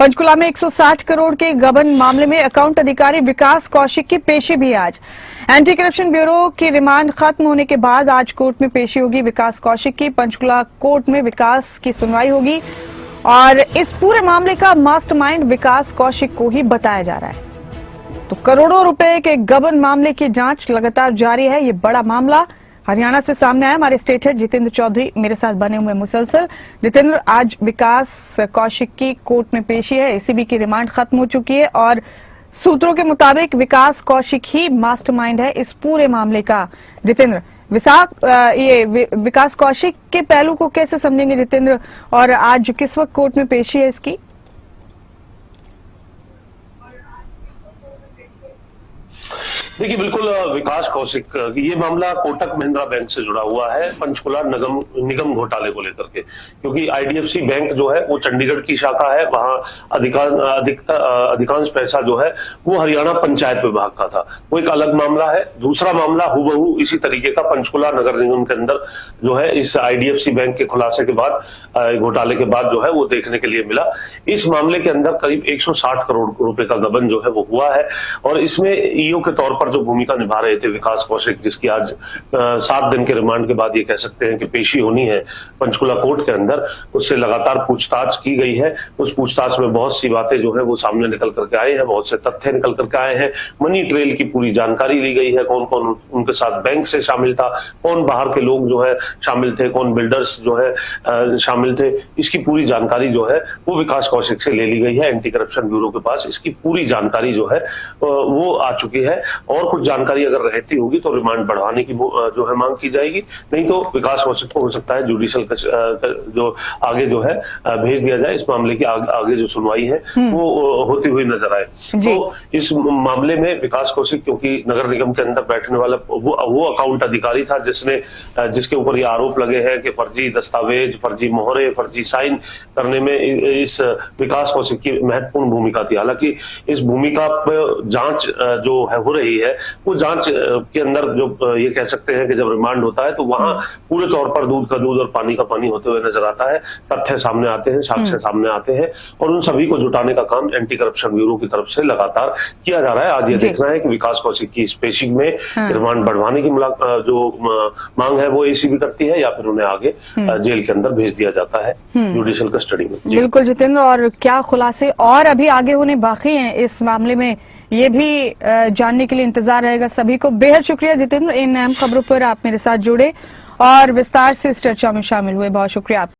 पंचकुला में 160 करोड़ के गबन मामले में अकाउंट अधिकारी विकास कौशिक की पेशी भी आज। एंटी करप्शन ब्यूरो की रिमांड खत्म होने के बाद आज कोर्ट में पेशी होगी विकास कौशिक की। पंचकुला कोर्ट में विकास की सुनवाई होगी और इस पूरे मामले का मास्टरमाइंड विकास कौशिक को ही बताया जा रहा है। तो करोड़ों रुपए के गबन मामले की जांच लगातार जारी है। ये बड़ा मामला हरियाणा से सामने आया। हमारे स्टेट हेड जितेंद्र चौधरी मेरे साथ बने हुए मुसलसल। जितेंद्र, आज विकास कौशिक की कोर्ट में पेशी है। एसीबी की रिमांड खत्म हो चुकी है और सूत्रों के मुताबिक विकास कौशिक ही मास्टरमाइंड है इस पूरे मामले का। जितेंद्र, विकास कौशिक के पहलू को कैसे समझेंगे जितेंद्र, और आज किस वक्त कोर्ट में पेशी है इसकी? देखिए, बिल्कुल विकास कौशिक ये मामला कोटक महिंद्रा बैंक से जुड़ा हुआ है, पंचकुला निगम घोटाले को लेकर के, क्योंकि आईडीएफसी बैंक जो है वो चंडीगढ़ की शाखा है। वहां अधिकांश पैसा जो है वो हरियाणा पंचायत विभाग का था। वो एक अलग मामला है। दूसरा मामला हूबहू इसी तरीके का पंचकुला नगर निगम के अंदर जो है इस आईडीएफसी बैंक के खुलासे के बाद, घोटाले के बाद जो है वो देखने के लिए मिला। इस मामले के अंदर करीब 160 करोड़ रुपए का गबन जो है वो हुआ है और इसमें ईओ के तौर पर जो भूमिका निभा रहे थे विकास कौशिक, जिसकी आज 7 दिन के रिमांड के बाद ये कह सकते हैं कि पेशी होनी है पंचकुला कोर्ट के अंदर, उससे लगातार पूछताछ की गई है। उस पूछताछ में बहुत सी बातें जो है वो सामने निकल करके आए हैं, बहुत से तथ्य निकल करके आए हैं। मनी ट्रेल की पूरी जानकारी ली गई है, कौन कौन उनके साथ बैंक से शामिल था, कौन बाहर के लोग जो है शामिल थे, कौन बिल्डर्स जो है शामिल थे। इसकी पूरी जानकारी जो है वो विकास कौशिक से ले ली गई है। एंटी करप्शन ब्यूरो के पास इसकी पूरी जानकारी जो है वो आ चुकी है और कुछ जानकारी अगर रहती होगी तो रिमांड बढ़ाने की जो है मांग की जाएगी। नहीं तो विकास कौशिक को हो सकता है जुडिशियल जो आगे जो है भेज दिया जाए। इस मामले की आगे जो सुनवाई है वो होती हुई नजर आए। तो इस मामले में विकास कौशिक, क्योंकि नगर निगम के अंदर बैठने वाला वो अकाउंट अधिकारी था जिसके ऊपर ये आरोप लगे हैं कि फर्जी दस्तावेज, फर्जी मोहरे, फर्जी साइन करने में इस विकास कौशिक की महत्वपूर्ण भूमिका थी। हालांकि इस भूमिका पर जांच जो है हो रही है, वो जांच के अंदर जो ये कह सकते हैं कि जब रिमांड होता है तो वहां पूरे तौर पर दूध का दूध और पानी का पानी होते हुए नजर आता है। तथ्य सामने आते हैं, साक्ष्य सामने आते हैं और उन सभी को जुटाने का काम एंटी करप्शन ब्यूरो की तरफ से लगातार किया जा रहा है। आज ये देखना है कि विकास कौशिक की इस पेशी में रिमांड बढ़वाने की जो मांग है वो एसीबी करती है या फिर उन्हें आगे जेल के अंदर भेज दिया जाता है जुडिशियल कस्टडी में। बिल्कुल जितेंद्र, और क्या खुलासे और अभी आगे होने बाकी हैं इस मामले में, ये भी जानने के लिए इंतजार रहेगा सभी को। बेहद शुक्रिया जितेंद्र, इन अहम खबरों पर आप मेरे साथ जुड़े और विस्तार से इस चर्चा में शामिल हुए। बहुत शुक्रिया आप।